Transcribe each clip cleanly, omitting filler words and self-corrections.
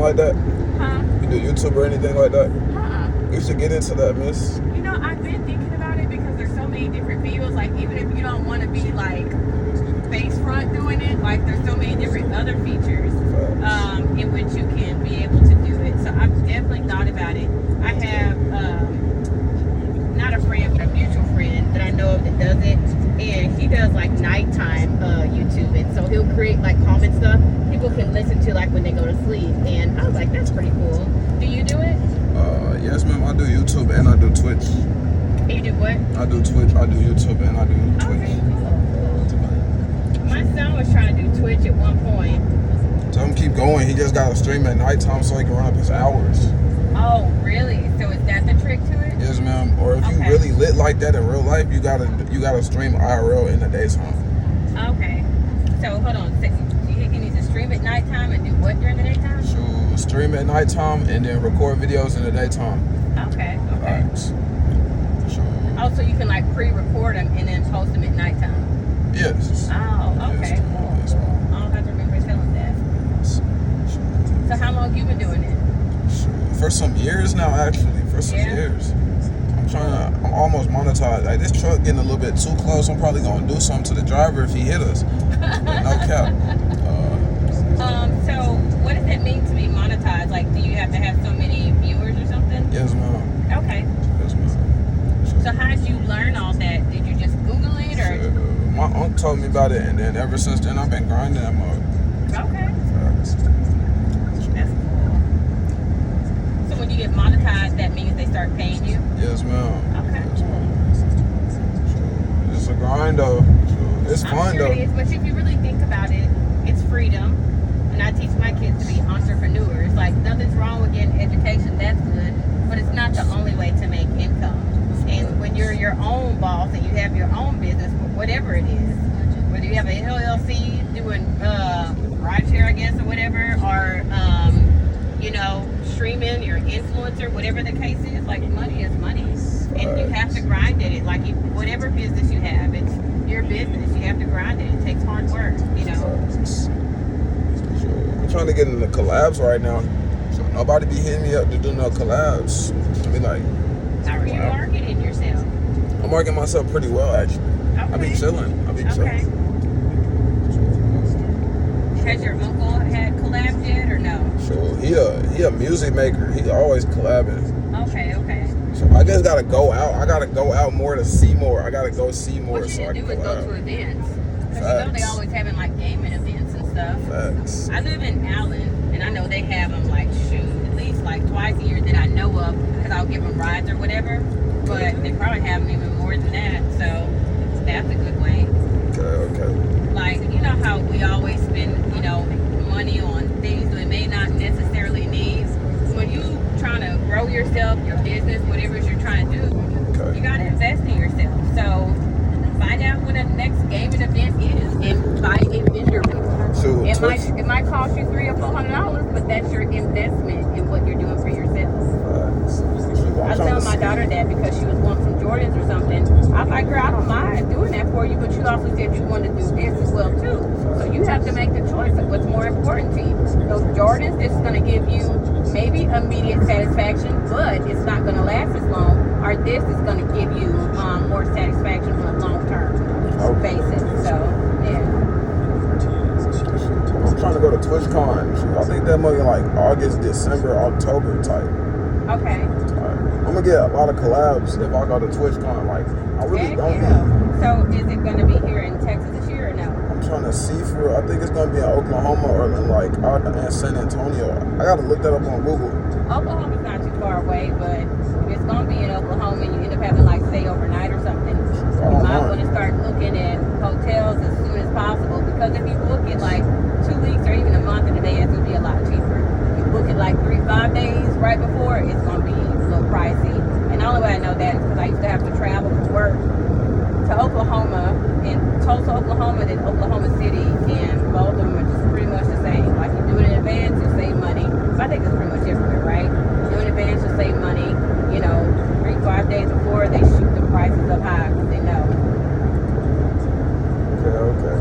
like that? Huh? You do YouTube or anything like that? Huh? You should get into that, miss. You know, I've been thinking about it because there's so many different fields. Like, even if you don't want to be like face front doing it, like there's so many different other features in which you can be able to do it. So I've definitely thought about it. I have not a friend, but a mutual friend that I know of that does it, and he does like nighttime YouTube, and so he'll create like comment stuff people can listen to like when they go to sleep. And I was like, that's pretty cool. Do you do it? Yes, ma'am. I do YouTube and I do Twitch. You do what? I do Twitch. I do YouTube and I do Twitch. Okay, cool. My son was trying to do Twitch at one point. Tell him keep going. He just got to stream at nighttime so he can run up his hours. Oh, really? So is that the trick to it? Yes, ma'am. Or if you really lit like that in real life, you gotta stream IRL in the daytime. Okay. So hold on. So he needs to stream at nighttime and do what during the daytime? So stream at nighttime and then record videos in the daytime. Okay. Right. Sure. Oh, so you can like pre-record them and then post them at nighttime? Yes. Oh, okay. Yes. Cool. Yes, I don't have to remember telling that. So how long you been doing it? For some years now, actually. For some years. I'm almost monetized. Like, this truck getting a little bit too close. I'm probably gonna do something to the driver if he hit us. No cap. So what does that mean to be monetized? Like, do you have to have so many viewers or something? Yes, ma'am. Okay. Yes, ma'am. So how did you learn all that? Did you just Google it, or? My uncle told me about it, and then ever since then I've been grinding that mug. Okay. That's cool. So when you get monetized, that means they start paying you? Yes, ma'am. Okay. Yes, ma'am. It's a grind though. It's fun though. It is, but if you really think about it, it's freedom. And I teach my kids to be entrepreneurs. Like, nothing's wrong with getting education, that's good, but it's not the only way to make income. And when you're your own boss and you have your own business, whatever it is, whether you have an LLC doing rideshare, I guess, or whatever, or streaming, your influencer, whatever the case is, like, money is money, and you have to grind at it. Like, whatever business you have, it's your business. You have to grind it. It takes hard work, I'm trying to get into collabs right now. So nobody be hitting me up to do no collabs. I be like, how are you marketing yourself? I'm marketing myself pretty well, actually. Okay. I be chilling. Has your uncle had collabs yet or no? So he a music maker. He always collabing. Okay. So I just gotta go out. I gotta go out more to see more. I gotta go see more. What you so should do is go to events. Because they always having like gaming events and stuff. Facts. I live in Allen, and I know they have them like at least like twice a year that I know of, because I'll give them rides or whatever. But they probably have them even more than that. So that's a good way. Okay. Like, you know how we always spend, money on things that we may not necessarily need. When you trying to grow yourself, your business, whatever it is you're trying to do, you got to invest in yourself. So find out when the next gaming event is and buy a vendor booth. So it might cost you $300 or $400, but that's your investment in what you're doing for yourself. I tell my daughter that because she was wanting some Jordans or something. I was like, girl, I don't mind doing that for you, but you also said you want to do this as well too. So you have to make the choice of what's more important to you. Those Jordans, this is going to give you maybe immediate satisfaction, but it's not going to last as long. Or this is going to give you more satisfaction on a long-term basis. So, yeah. I'm trying to go to TwitchCon. I think that might be like August, December, October type. Okay. I'm gonna get a lot of collabs if I go to TwitchCon. Like, I really don't know. So is it gonna be here in Texas this year or no? I'm trying to see for. I think it's gonna be in Oklahoma or in out in San Antonio. I gotta look that up on Google. Oklahoma's not too far away, but if it's gonna be in Oklahoma and you end up having like stay overnight or something, you might want to start looking at hotels as soon as possible, because if you book it like 2 weeks or even a month in advance, it'll be a lot cheaper. If you book it like 3-5 days right before, it's gonna be a little pricey. And the only way I know that is because I used to have to travel for work to Oklahoma, in Tulsa, Oklahoma, then Oklahoma City, and both of them are just pretty much the same. Like, you do it in advance, you save money. But I think it's pretty much everywhere, right? Do it in advance, you save money. 3-5 days before, they shoot the prices up high because they know. Okay.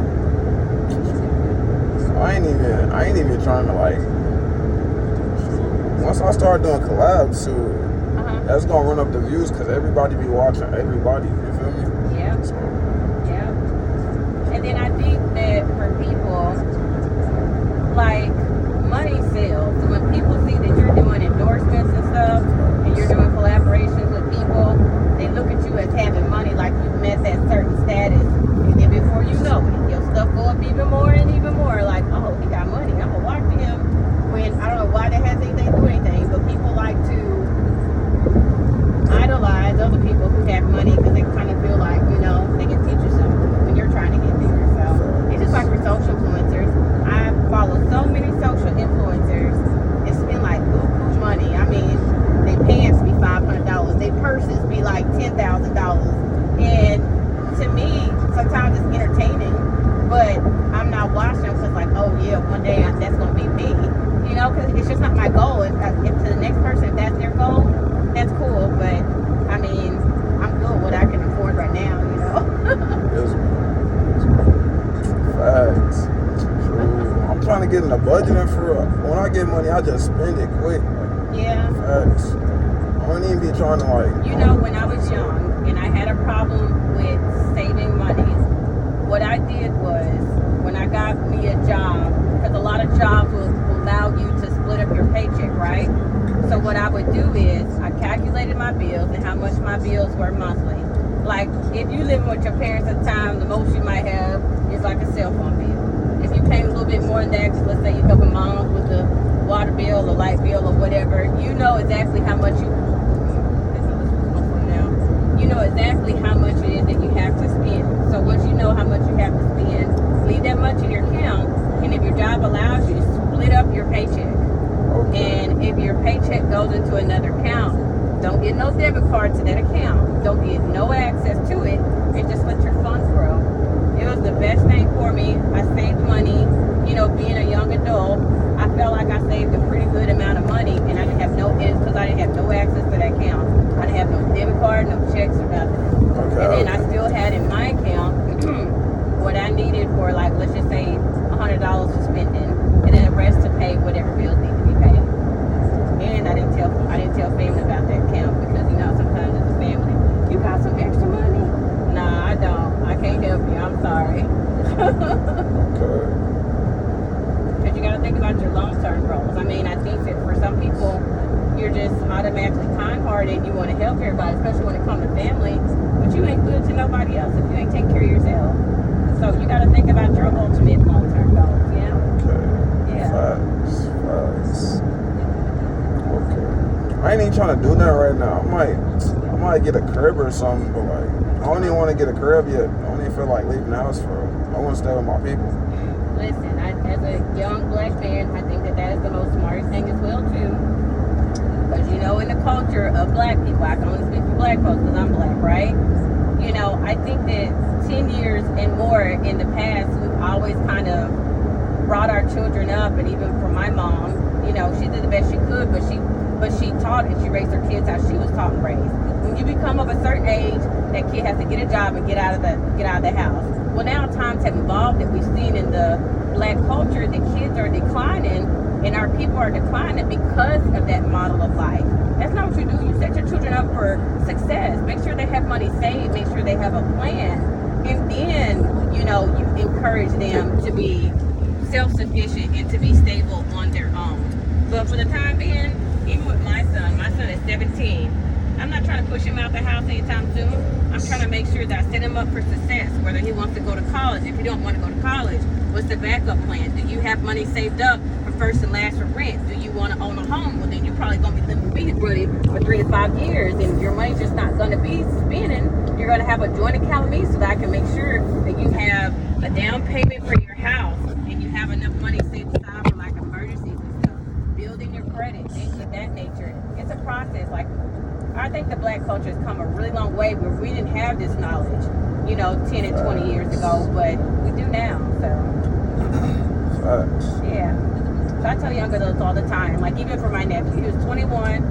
I ain't even trying to once I start doing collabs too, Uh-huh. that's gonna run up the views because everybody be watching everybody. You feel me? Yeah. So, Yeah. And then I think that for people, like, money sells. So when people see that you're doing endorsements and stuff, and you're doing collaborations with people, they look at you as having money, like you've met that certain status. And then before you know it, your stuff go up even more and even more. Like, oh, he got money. I'm gonna watch him. When I don't know why that has anything to do with anything, but people like to idolize other people who have money because they kind of feel like, you know, they can teach you something when you're trying to get there. So it's just like for social influencers. I follow so many social influencers. It's been like buku money. I mean, they pants be $500. They purses be like $10,000. And to me, sometimes it's entertaining, but I'm not watching them because like, oh yeah, one day that's gonna be me. You know, because it's just not my goal. If to the next person, if that's their goal, that's cool. But I mean, I'm good with what I can afford right now. You know. yes, facts. True. I'm trying to get in the budgeting for when I get money, I just spend it quick. Like, Yeah. facts. I don't even be trying to like. You know, when I was young and I had a problem with saving money, what I did was when I got me a job, because a lot of jobs will allow you to split up your paycheck, right? So what I would do is I calculated my bills and how much my bills were monthly. Like if you live with your parents at the time, the most you might have is like a cell phone bill. If you pay a little bit more than that, because let's say you help a mom with the water bill or light bill or whatever, you know exactly how much you know exactly how much it is that you have to spend. So once you know how much you have to spend, leave that much in your account, and if your job allows you, split up your paycheck. Okay. And if your paycheck goes into another account, don't get no debit card to that account. Don't get no access to it, and just let your funds grow. It was the best thing for me. I saved money. You know, being a young adult, I felt like I saved a pretty good amount of money, and I didn't have no because I didn't have no access to that account. I didn't have no debit card, no checks or nothing. Okay. And then I still had in my account what I needed for, like, let's just say $100 for spending, and then the rest to pay whatever bills need to be paid. And I didn't tell family about that account because, you know, sometimes as a family, you got some extra money. Nah, I don't. I can't help you. I'm sorry. Okay. Because you got to think about your long-term goals. I mean, I think that for some people, you're just automatically kind-hearted. You want to help everybody, especially when it comes to family. But you ain't good to nobody else if you ain't taking care of yourself. So you got to think about your ultimate long-term goals. Yeah. Okay. Yeah. Facts. Okay. I ain't even trying to do that right now. I might get a crib or something, but like, I don't even want to get a crib yet. I don't even feel like leaving the house for. I want to stay with my people. Listen, as a young black man, I think that is the most smartest thing as well too. Because you know, in the culture of black people, I can only speak for black folks because I'm black, right? You know, I think that 10 years and more in the past, we've always kind of brought our children up, and even for my mom, you know, she did the best she could, but she taught and she raised her kids how she was taught and raised. When you become of a certain age, that kid has to get a job and get out of the house. Well, now times have evolved that we've seen in the black culture that kids are declining and our people are declining because of that model of life. That's not what you do. You set your children up for success. Make sure they have money saved. Make sure they have a plan. And then, you know, you encourage them to be self-sufficient and to be stable on their own. But for the time being, even with my son is 17. I'm not trying to push him out the house anytime soon. I'm trying to make sure that I set him up for success, whether he wants to go to college. If you don't want to go to college, what's the backup plan? Do you have money saved up for first and last for rent? Do you want to own a home? Well, then you're probably going to be living with me for 3 to 5 years, and your money's just not going to be spending. You're going to have a joint account with me so that I can make sure that you have a down payment for your house and you have enough money saved aside for like emergencies and stuff. Building your credit, things of that nature. It's a process. Like, I think the black culture has come a really long way where we didn't have this knowledge, you know, 10 and 20 years ago, but we do now, so. Facts. Yeah. So I tell young adults all the time, like even for my nephew, he was 21,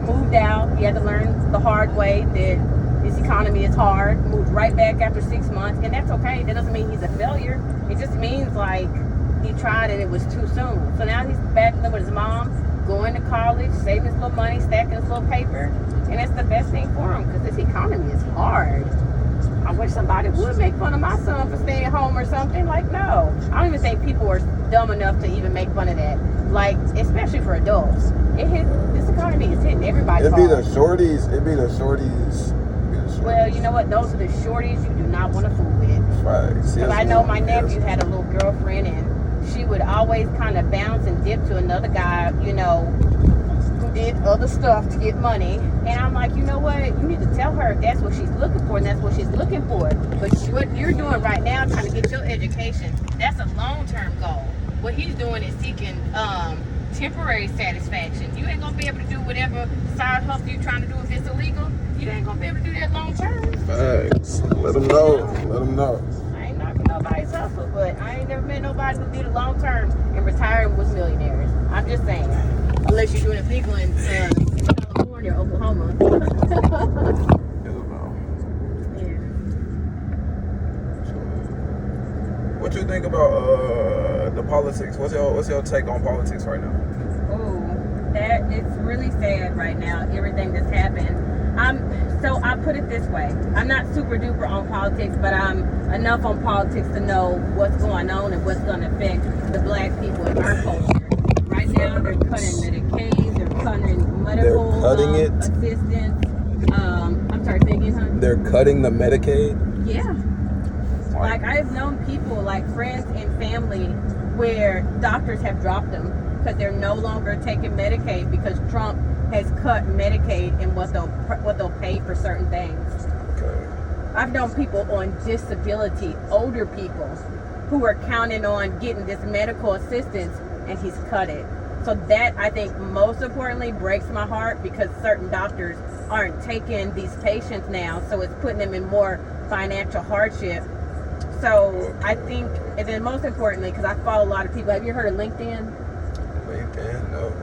moved out, he had to learn the hard way that this economy is hard, moved right back after 6 months, and that's okay. That doesn't mean he's a failure. It just means like he tried and it was too soon. So now he's back living with his mom. going to college, saving his little money, stacking his little paper, and it's the best thing for him because this economy is hard. I wish somebody would make fun of my son for staying home or something. Like, no. I don't even think people are dumb enough to even make fun of that. Like, especially for adults. This economy is hitting everybody. It'd be the shorties. Well, you know what? Those are the shorties you do not want to fool with. Right. Because I know my nephew had a little girlfriend, and she would always kind of bounce and dip to another guy, you know, who did other stuff to get money. And I'm like, you know what? You need to tell her if that's what she's looking for, and that's what she's looking for. But what you're doing right now, trying to get your education, that's a long-term goal. What he's doing is seeking temporary satisfaction. You ain't gonna be able to do whatever side hustle you're trying to do if it's illegal. You ain't gonna be able to do that long term. Facts. Let them know. I ain't knocking nobody's hustle, but I ain't never met nobody who did it long term and retired and was millionaires. I'm just saying, unless you're doing it legal in California or Oklahoma. Yeah. What you think about the politics? What's your take on politics right now? Oh, it's really sad right now. Everything that's happened. So I put it this way. I'm not super duper on politics, but I'm enough on politics to know what's going on and what's going to affect the black people in our culture. Right now, they're cutting Medicaid, they're cutting medical assistance. I'm sorry, say again, honey? They're cutting the Medicaid? Yeah. Like, I've known people, like friends and family, where doctors have dropped them because they're no longer taking Medicaid because Trump has cut Medicaid and what they'll pay for certain things. Okay. I've known people on disability, older people, who are counting on getting this medical assistance, and he's cut it. So that, I think, most importantly, breaks my heart because certain doctors aren't taking these patients now, so it's putting them in more financial hardship. So I think, and then most importantly, because I follow a lot of people. Have you heard of LinkedIn? LinkedIn, no.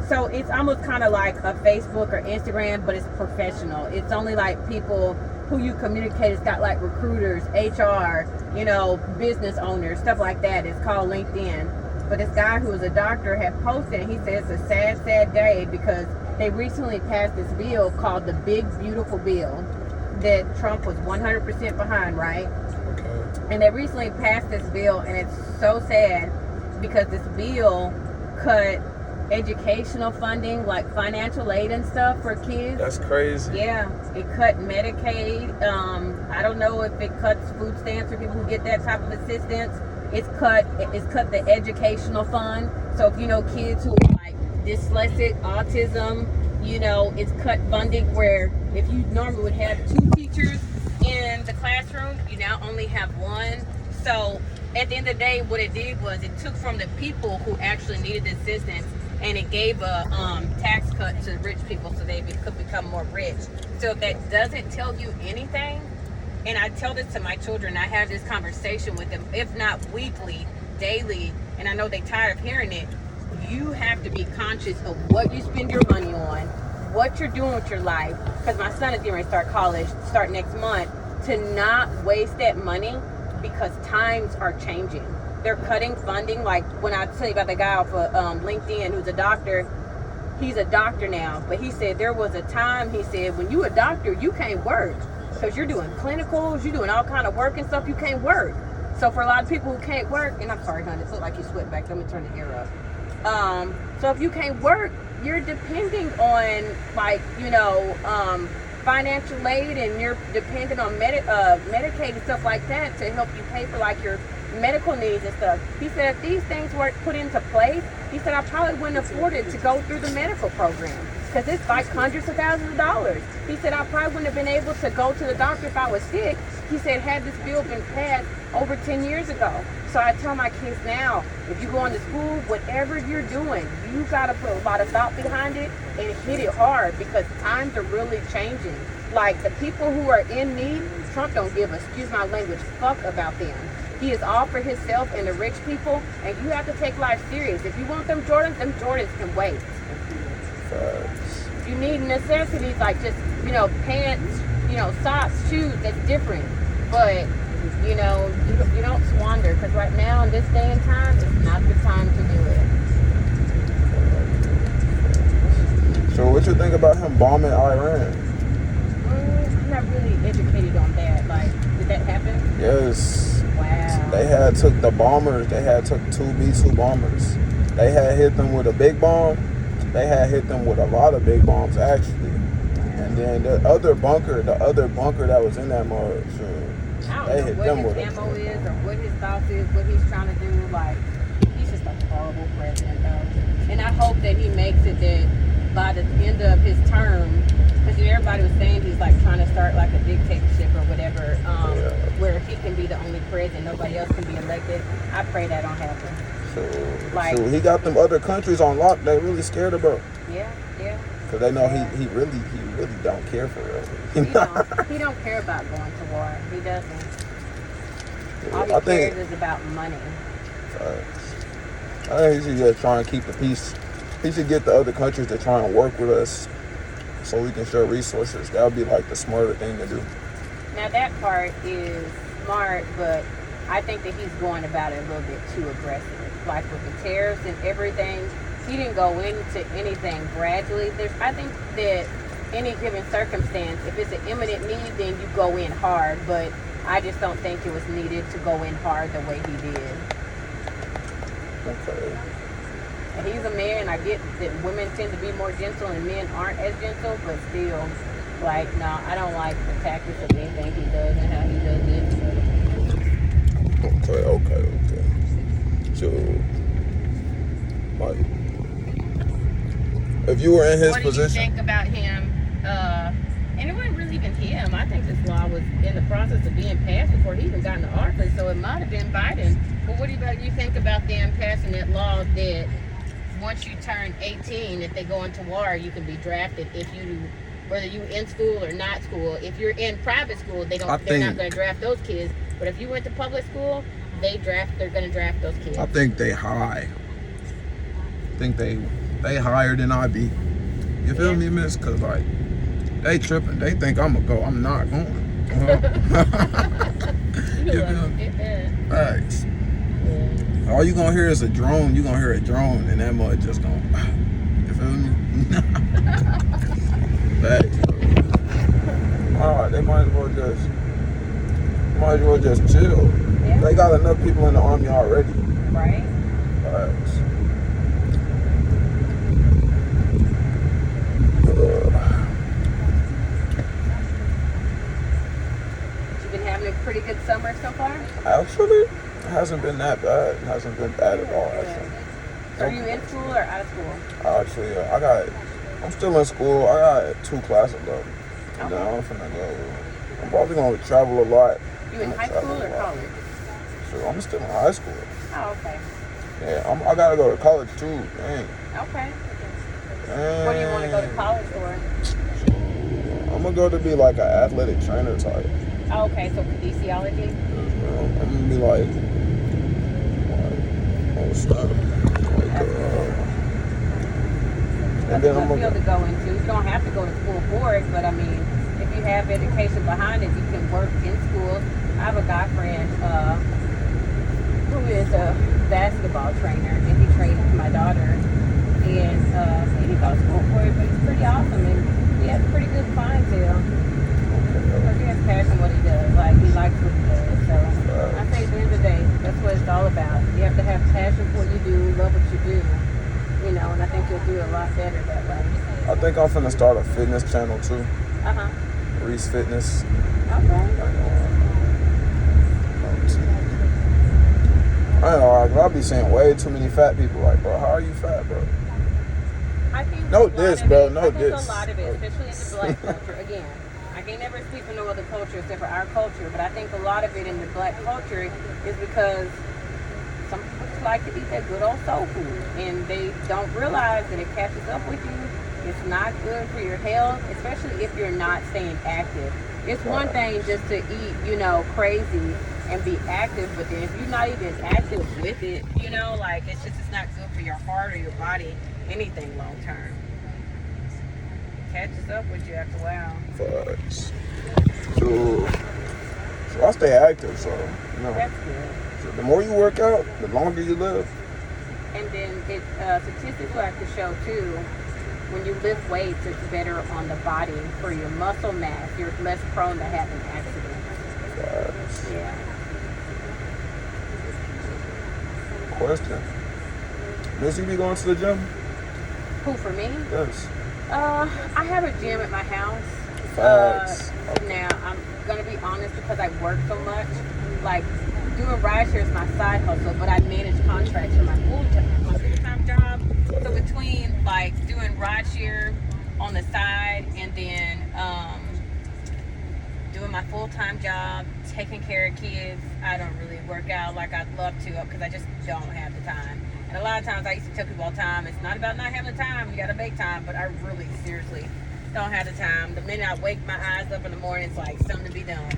So it's almost kind of like a Facebook or Instagram, but it's professional. It's only like people who you communicate. It's got like recruiters, HR, you know, business owners, stuff like that. It's called LinkedIn. But this guy who is a doctor had posted, and he said it's a sad, sad day because they recently passed this bill called the Big Beautiful Bill that Trump was 100% behind, right? Okay. And they recently passed this bill, and it's so sad because this bill cut educational funding, like financial aid and stuff for kids. That's crazy. Yeah, it cut Medicaid. I don't know if it cuts food stamps for people who get that type of assistance. It's cut the educational fund. So if you know kids who are like dyslexic, autism, you know, it's cut funding where if you normally would have 2 teachers in the classroom, you now only have 1. So at the end of the day, what it did was it took from the people who actually needed the assistance, and it gave a tax cut to rich people so they could become more rich. So if that doesn't tell you anything, and I tell this to my children, I have this conversation with them, if not weekly, daily, and I know they're tired of hearing it, you have to be conscious of what you spend your money on, what you're doing with your life, because my son is getting ready to start college, start next month, to not waste that money because times are changing. They're cutting funding. Like when I tell you about the guy off of LinkedIn who's a doctor, he's a doctor now, but he said there was a time, he said, when you a doctor, you can't work because you're doing clinicals, you're doing all kind of work and stuff, you can't work. So for a lot of people who can't work, and I'm sorry, honey, it looks like you sweat back. Let me turn the air up. So if you can't work, you're depending on, like, you know, financial aid, and you're dependent on Medicaid and stuff like that to help you pay for like your medical needs and stuff. He said if these things weren't put into place, he said I probably wouldn't afford it to go through the medical program because it's like hundreds of thousands of dollars. He said I probably wouldn't have been able to go to the doctor if I was sick. He said had this bill been passed over 10 years ago. So I tell my kids now, if you go into school, whatever you're doing, you got to put a lot of thought behind it and hit it hard because times are really changing. Like the people who are in need, Trump don't give a, excuse my language, fuck about them. He is all for himself and the rich people, and you have to take life serious. If you want them Jordans can wait. You need necessities like just, you know, pants, you know, socks, shoes, that's different. But, you know, you don't squander, because right now in this day and time, it's not the time to do it. So what you think about him bombing Iran? I'm not really educated on that. Like, did that happen? Yes. Wow. They had took the bombers. They had took 2 B-2 bombers. They had hit them with a big bomb. They had hit them with a lot of big bombs actually. And then the other bunker that was in that mud. I They don't hit know them what with his a ammo is or what his thoughts is, what he's trying to do. Like, he's just a horrible president, though. And I hope that he makes it that by the end of his term, because everybody was saying he's like trying to start like a dictatorship or whatever, where he can be the only president, nobody else can be elected. I pray that don't happen. So he got them other countries on lock. They really scared about. Yeah. Because they know he really don't care for real. He don't care about going to war. He doesn't. All he I cares think is about money. I think he should just try and keep the peace. He should get the other countries to try and work with us so we can share resources. That would be like the smarter thing to do. Now that part is smart, but I think that he's going about it a little bit too aggressive. Like with the tariffs and everything, he didn't go into anything gradually. I think that any given circumstance, if it's an imminent need, then you go in hard. But I just don't think it was needed to go in hard the way he did. Okay. And he's a man. I get that women tend to be more gentle and men aren't as gentle, but still, like, no, I don't like the tactics of anything he does and how he does it. Okay. So, like, if you were in his position, what do you think about him? And it wasn't really even him. I think this law was in the process of being passed before he even got into office, so it might have been Biden. But what do you think about them passing that law that once you turn 18, if they go into war, you can be drafted if you, whether you in school or not school. If you're in private school, they're not going to draft those kids. But if you went to public school, they're going to draft those kids. I think they high. I think they higher than I be. You feel me, miss? Cause like they tripping. They think I'm gonna go. I'm not going. You feel me? Thanks. Yeah. All you gonna hear is a drone. You gonna hear a drone, and that mud just gonna. You feel me? Thanks. Alright, they might as well just chill. Yeah. They got enough people in the army already. Right. Thanks. You've been having a pretty good summer so far? Actually, it hasn't been that bad. It hasn't been bad at all, actually. So are you in school or out of school? Actually, I'm still in school. I got 2 classes left. And then I'm finna go. I'm probably gonna travel a lot. You in high school or college? Sure, I'm still in high school. Oh, okay. Yeah, I gotta go to college too. Dang. Okay. What do you want to go to college for? I'm gonna go to be like an athletic trainer type. Oh, okay, so kinesiology? I'm gonna be like oh snap. That's a good field to go into. You don't have to go to school for it, but I mean, if you have education behind it, you can work in school. I have a guy friend who is a basketball trainer, and he trains my daughter. And he didn't go to school for it, but he's pretty awesome, and he has pretty good clientele. Because he has passion what he does. Like, he likes what he does. So I say at the end of the day, that's what it's all about. You have to have passion for what you do, love what you do. You know, and I think you'll do a lot better that way. I think I'm finna start a fitness channel too. Reese Fitness. Okay. I don't know, I be seeing way too many fat people. Like, bro, how are you fat, bro? I think no diss, bro. No I think diss. a lot of it, especially in the black culture, again, I can never speak for no other culture except for our culture, but I think a lot of it in the black culture is because some people just like to eat that good old soul food, and they don't realize that it catches up with you. It's not good for your health, especially if you're not staying active. It's one thing just to eat, you know, crazy and be active, but then if you're not even active with it, you know, like it's not good for your heart or your body, anything long term. Catches up with you after a while. Facts. So I stay active, so you know. That's good. So the more you work out, the longer you live. And then it statistics like to show too when you lift weights, it's better on the body for your muscle mass. You're less prone to having accidents. Yeah. Question. Miss, you be going to the gym? Who, for me? Yes. I have a gym at my house. Facts. Now, I'm going to be honest, because I work so much, like, doing rideshare is my side hustle, but I manage contracts for my full-time job. So between, like, doing rideshare on the side and then doing my full-time job, taking care of kids, I don't really work out like I'd love to, because I just don't have the time. And a lot of times I used to tell people all the time, it's not about not having the time, you got to make time, but I really seriously don't have the time. The minute I wake my eyes up in the morning, it's like something to be done.